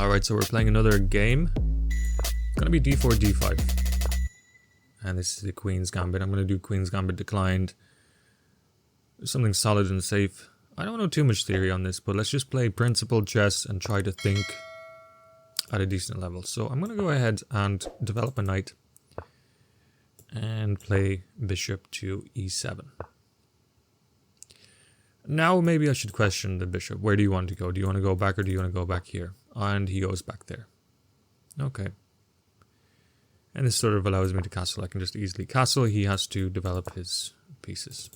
Alright, so we're playing another game. It's gonna be d4, d5. And this is the Queen's Gambit. I'm gonna do Queen's Gambit declined. Something solid and safe. I don't know too much theory on this, but let's just play principled chess and try to think at a decent level. So I'm gonna go ahead and develop a knight and play bishop to e7. Now maybe I should question the bishop. Where do you want to go? Do you want to go back or do you want to go back here? And he goes back there. Okay. And this sort of allows me to castle. I can just easily castle. He has to develop his pieces.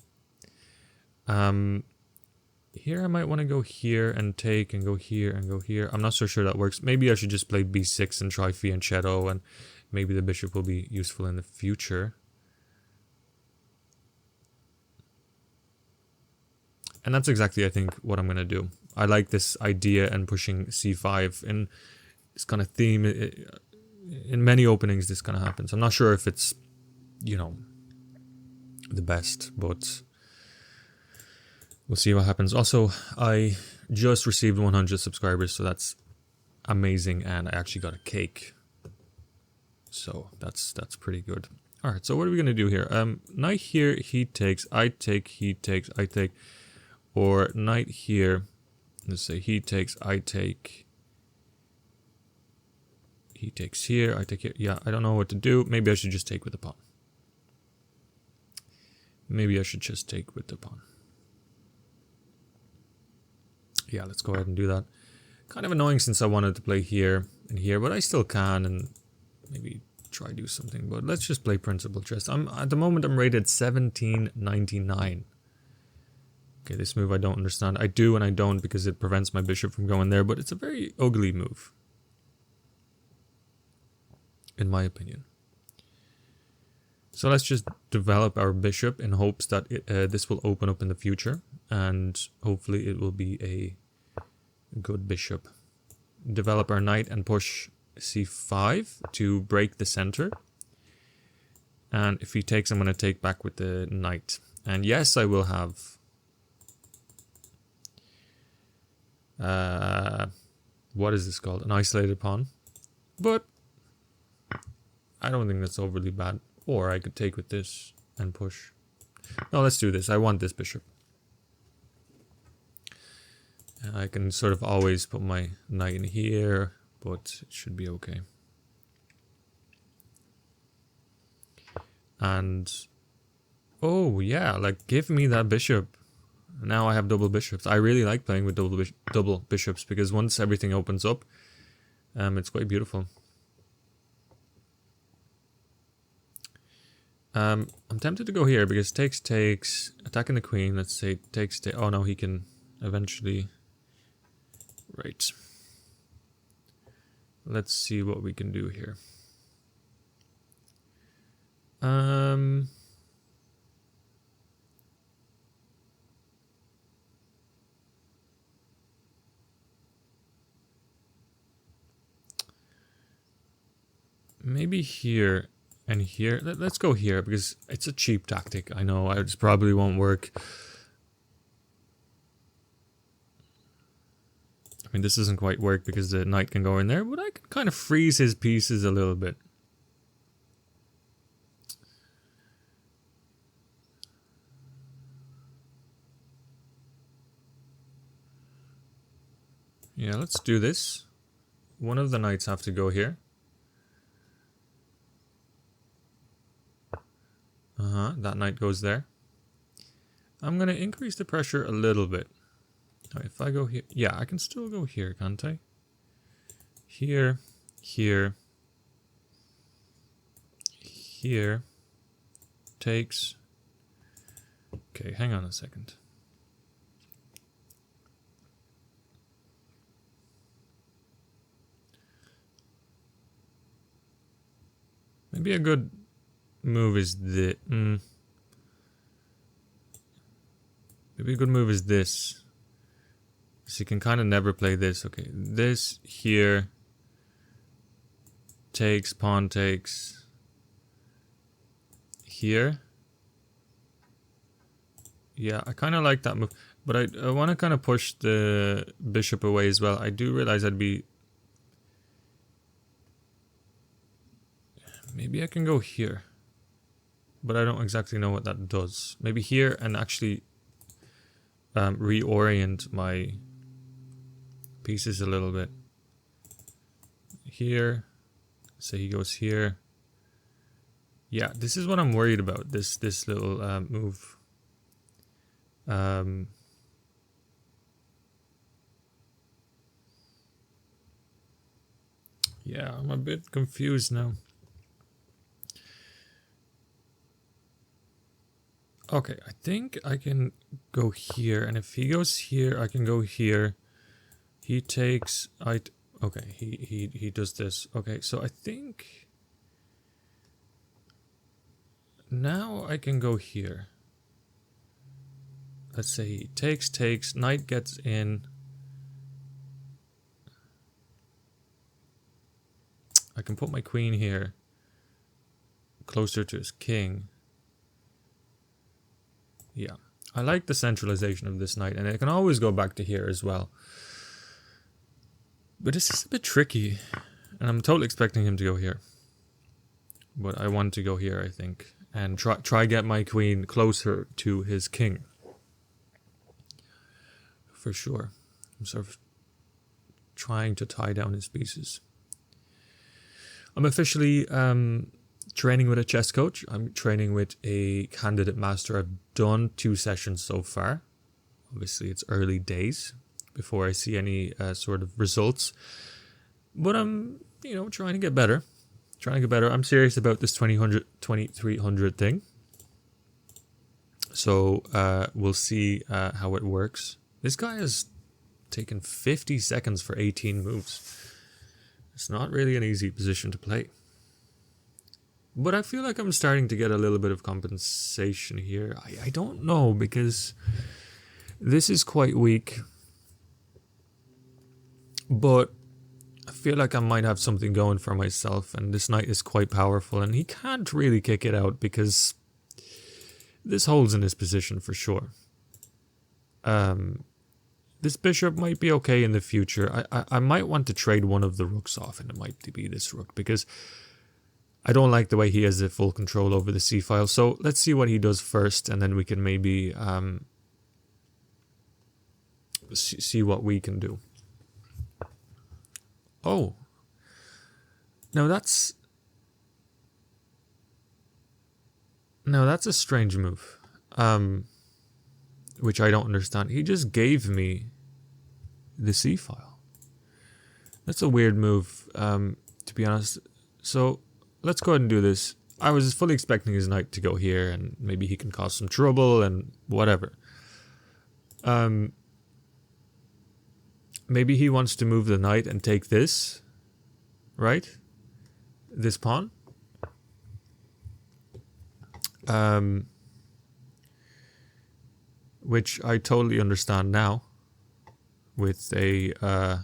Here I might want to go here and take and go here and go here. I'm not so sure that works. Maybe I should just play b6 and try fianchetto, and maybe the bishop will be useful in the future. And that's exactly, I think, what I'm going to do. I like this idea and pushing c5 and this kind of theme. In many openings, this kind of happens. I'm not sure if it's, you know, the best, but we'll see what happens. Also, I just received 100 subscribers, so that's amazing, and I actually got a cake. So that's pretty good. All right, so what are we going to do here? Knight here, he takes, I take, he takes, I take. Or knight here, let's say he takes, I take, he takes here, I take here. Yeah, I don't know what to do. Maybe I should just take with the pawn. Maybe I should just take with the pawn. Yeah, let's go ahead and do that. Kind of annoying since I wanted to play here and here, but I still can and maybe try do something. But let's just play principled chess. At the moment I'm rated 1799. Okay, this move I don't understand. I do and I don't because it prevents my bishop from going there, but it's a very ugly move, in my opinion. So let's just develop our bishop in hopes that this will open up in the future, and hopefully it will be a good bishop. Develop our knight and push c5 to break the center. And if he takes, I'm going to take back with the knight. And yes, I will have... what is this called? An isolated pawn. But I don't think that's overly bad. Or I could take with this and push. No, let's do this. I want this bishop. And I can sort of always put my knight in here, but it should be okay. And oh yeah, like give me that bishop. Now I have double bishops. I really like playing with double bishops because once everything opens up, it's quite beautiful. I'm tempted to go here because takes, attacking the queen. Let's say takes, oh no, he can eventually. Right. Let's see what we can do here. Maybe here and here. Let's go here because it's a cheap tactic. I know it probably won't work. I mean, this doesn't quite work because the knight can go in there, but I can kind of freeze his pieces a little bit. Yeah, let's do this. One of the knights have to go here. That knight goes there. I'm going to increase the pressure a little bit. If I go here, yeah, I can still go here, can't I? Here, here, here, takes. Okay, hang on a second. Maybe a good move is the maybe a good move is this. So you can kind of never play this. Okay, this here takes, pawn takes here. Yeah, I kind of like that move, but I want to kind of push the bishop away as well. I do realize I'd be Maybe I can go here. But I don't exactly know what that does. Maybe here and actually reorient my pieces a little bit. Here. So he goes here. Yeah, this is what I'm worried about. This little move. Yeah, I'm a bit confused now. Okay, I think I can go here, and if he goes here, I can go here. He takes okay, he does this. Okay, so I think now I can go here. Let's say he takes, knight gets in. I can put my queen here, closer to his king. Yeah, I like the centralization of this knight, and I can always go back to here as well. But this is a bit tricky, and I'm totally expecting him to go here. But I want to go here, I think, and try get my queen closer to his king. For sure. I'm sort of trying to tie down his pieces. I'm officially training with a chess coach. I'm training with a candidate master. I've done 2 sessions so far. Obviously, it's early days before I see any sort of results. But I'm, trying to get better. I'm serious about this 2300 thing. So we'll see how it works. This guy has taken 50 seconds for 18 moves. It's not really an easy position to play. But I feel like I'm starting to get a little bit of compensation here. I don't know, because this is quite weak. But I feel like I might have something going for myself, and this knight is quite powerful, and he can't really kick it out because this holds in his position for sure. This bishop might be okay in the future. I might want to trade one of the rooks off, and it might be this rook, because I don't like the way he has the full control over the c-file. So let's see what he does first, and then we can maybe see what we can do. Oh. Now that's a strange move. Which I don't understand. He just gave me the c-file. That's a weird move, to be honest. So let's go ahead and do this. I was fully expecting his knight to go here, and maybe he can cause some trouble and whatever. Maybe he wants to move the knight and take this, right? This pawn. Which I totally understand now. With a oh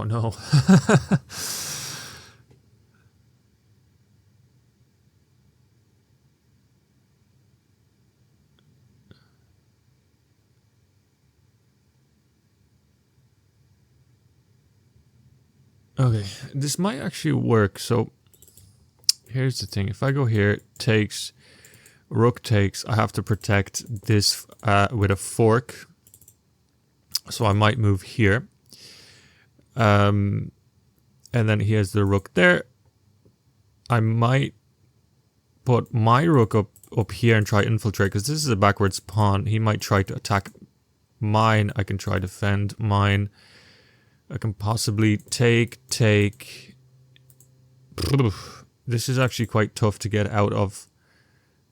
no. Okay, this might actually work. So here's the thing. If I go here, takes, rook takes, I have to protect this with a fork. So I might move here. And then he has the rook there. I might put my rook up here and try infiltrate, because this is a backwards pawn. He might try to attack mine. I can try to defend mine. I can possibly take. This is actually quite tough to get out of,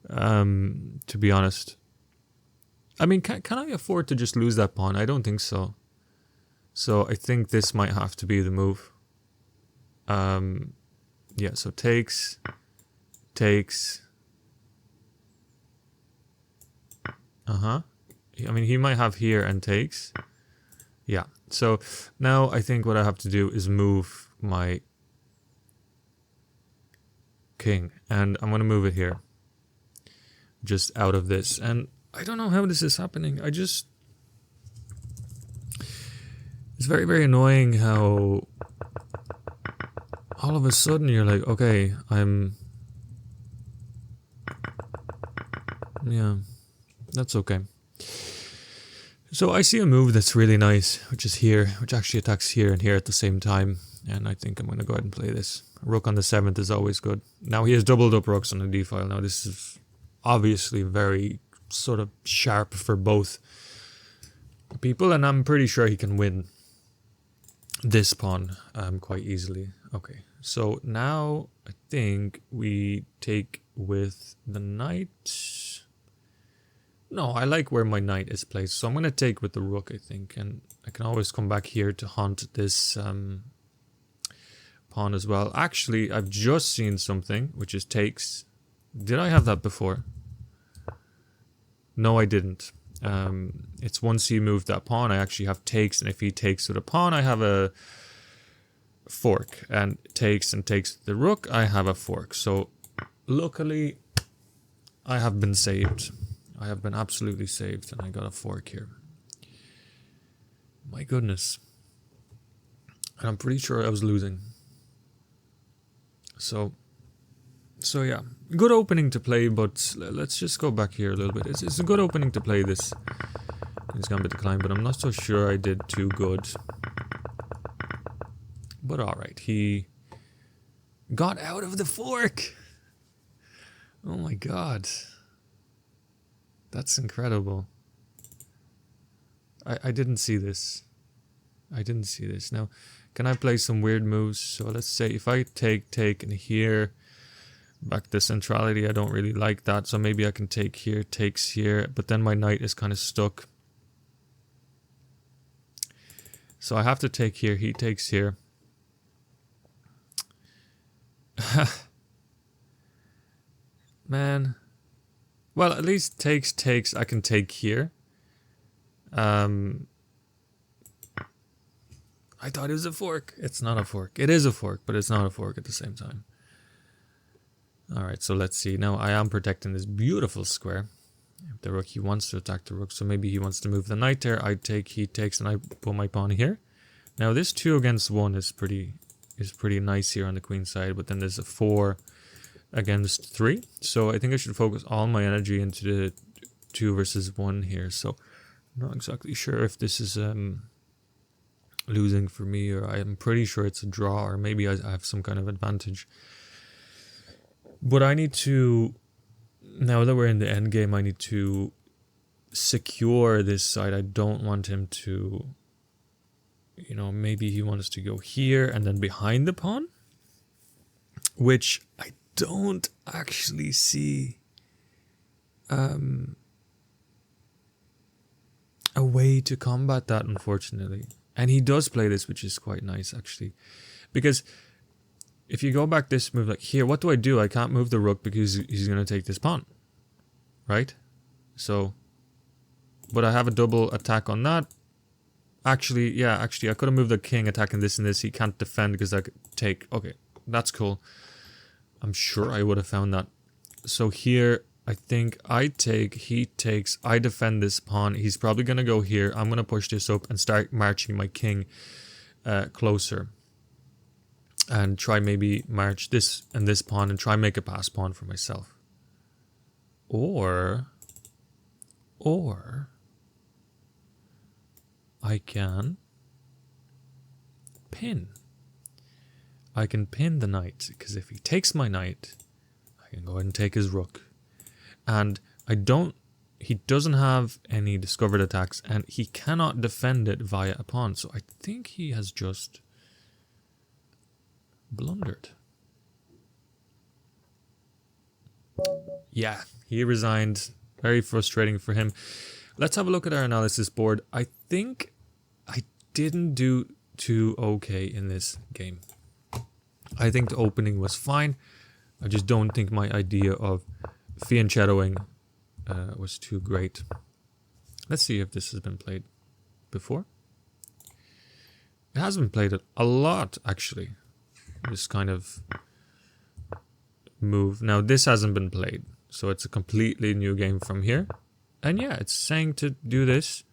to be honest. I mean, can I afford to just lose that pawn? I don't think so. So I think this might have to be the move. Yeah, so takes. I mean, he might have here and takes. Yeah, so now I think what I have to do is move my king, and I'm going to move it here, just out of this. And I don't know how this is happening. It's very, very annoying how all of a sudden you're like, okay, yeah, that's okay. So I see a move that's really nice, which is here, which actually attacks here and here at the same time. And I think I'm going to go ahead and play this. Rook on the 7th is always good. Now he has doubled up rooks on the d file. Now this is obviously very sort of sharp for both people. And I'm pretty sure he can win this pawn quite easily. Okay, so now I think we take with the knight. No, I like where my knight is placed, so I'm going to take with the rook, I think. And I can always come back here to haunt this pawn as well. Actually, I've just seen something, which is takes. Did I have that before? No, I didn't. It's once he moved that pawn, I actually have takes, and if he takes with a pawn, I have a fork. And takes the rook, I have a fork. So, luckily, I have been saved. I have been absolutely saved, and I got a fork here. My goodness. And I'm pretty sure I was losing. So yeah, good opening to play, but let's just go back here a little bit. It's a good opening to play this Queen's Gambit Decline, but I'm not so sure I did too good. But alright, he got out of the fork! Oh my god. That's incredible. I didn't see this. I didn't see this. Now, can I play some weird moves? So let's say if I take, and here, back to centrality, I don't really like that. So maybe I can take here, takes here, but then my knight is kind of stuck. So I have to take here, he takes here. Man. Well, at least takes, I can take here. I thought it was a fork. It's not a fork. It is a fork, but it's not a fork at the same time. Alright, so let's see. Now I am protecting this beautiful square. If the rook, he wants to attack the rook, so maybe he wants to move the knight there. I take, he takes, and I put my pawn here. Now this 2 against 1 is pretty nice here on the queen side, but then there's a 4 against 3. So I think I should focus all my energy into the 2 versus 1 here. So I'm not exactly sure if this is losing for me, or I'm pretty sure it's a draw, or maybe I have some kind of advantage. But I need to, now that we're in the end game, I need to secure this side. I don't want him to, you know, maybe he wants to go here and then behind the pawn, which I don't actually see a way to combat that, unfortunately. And he does play this, which is quite nice, actually. Because if you go back this move, like here, what do? I can't move the rook because he's going to take this pawn. Right? So, but I have a double attack on that. Actually, yeah, I could have moved the king attacking this and this. He can't defend because I could take. Okay, that's cool. I'm sure I would have found that. So here, I think I take, he takes, I defend this pawn. He's probably going to go here. I'm going to push this up and start marching my king closer. And try maybe march this and this pawn and try make a pass pawn for myself. Or I can pin. I can pin the knight, because if he takes my knight, I can go ahead and take his rook. And he doesn't have any discovered attacks, and he cannot defend it via a pawn. So I think he has just blundered. Yeah, he resigned. Very frustrating for him. Let's have a look at our analysis board. I think I didn't do too okay in this game. I think the opening was fine. I just don't think my idea of fianchettoing was too great. Let's see if this has been played before. It has been played a lot, actually. This kind of move. Now, this hasn't been played, so it's a completely new game from here. And yeah, it's saying to do this.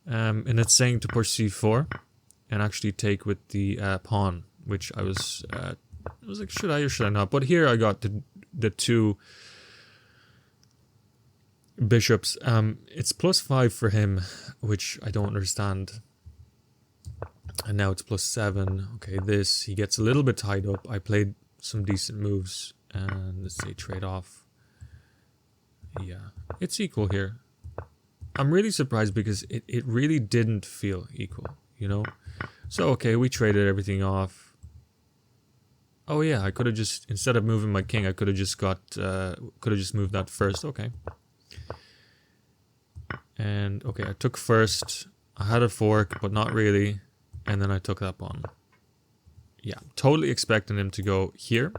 And it's saying to push c4 and actually take with the pawn, which I was like, should I or should I not? But here I got the two bishops. It's +5 for him, which I don't understand. And now it's +7. Okay, this, he gets a little bit tied up. I played some decent moves, and let's say trade off. Yeah, it's equal here. I'm really surprised because it really didn't feel equal, you know? So, okay, we traded everything off. Oh yeah, I could have just, instead of moving my king, I could have just moved that first. Okay. And, okay, I took first. I had a fork, but not really. And then I took that pawn. Yeah, totally expecting him to go here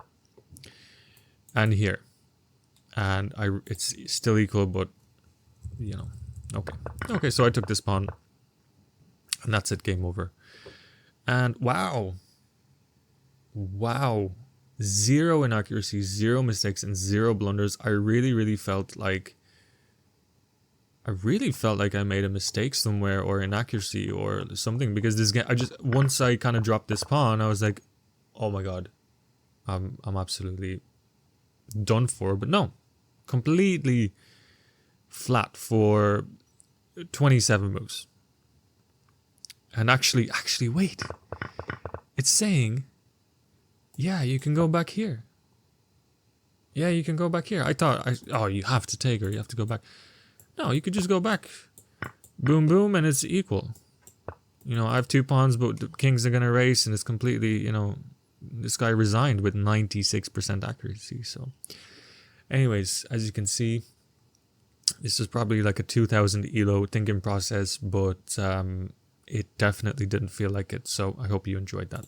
and here. And it's still equal, but, you know, okay. Okay, so I took this pawn. And that's it, game over. And wow. Wow. 0 inaccuracies, 0 mistakes, and 0 blunders. I really felt like I made a mistake somewhere or inaccuracy or something, because this game, once I kind of dropped this pawn, I was like, oh my god, I'm absolutely done for. But no, completely flat for 27 moves. And actually, wait, it's saying, yeah, you can go back here. Yeah, you can go back here. I thought, oh, you have to take her, you have to go back. No, you could just go back. Boom, boom, and it's equal. You know, I have 2 pawns, but the kings are going to race, and it's completely, you know, this guy resigned with 96% accuracy. So, anyways, as you can see, this is probably like a 2000 ELO thinking process, but it definitely didn't feel like it. So, I hope you enjoyed that.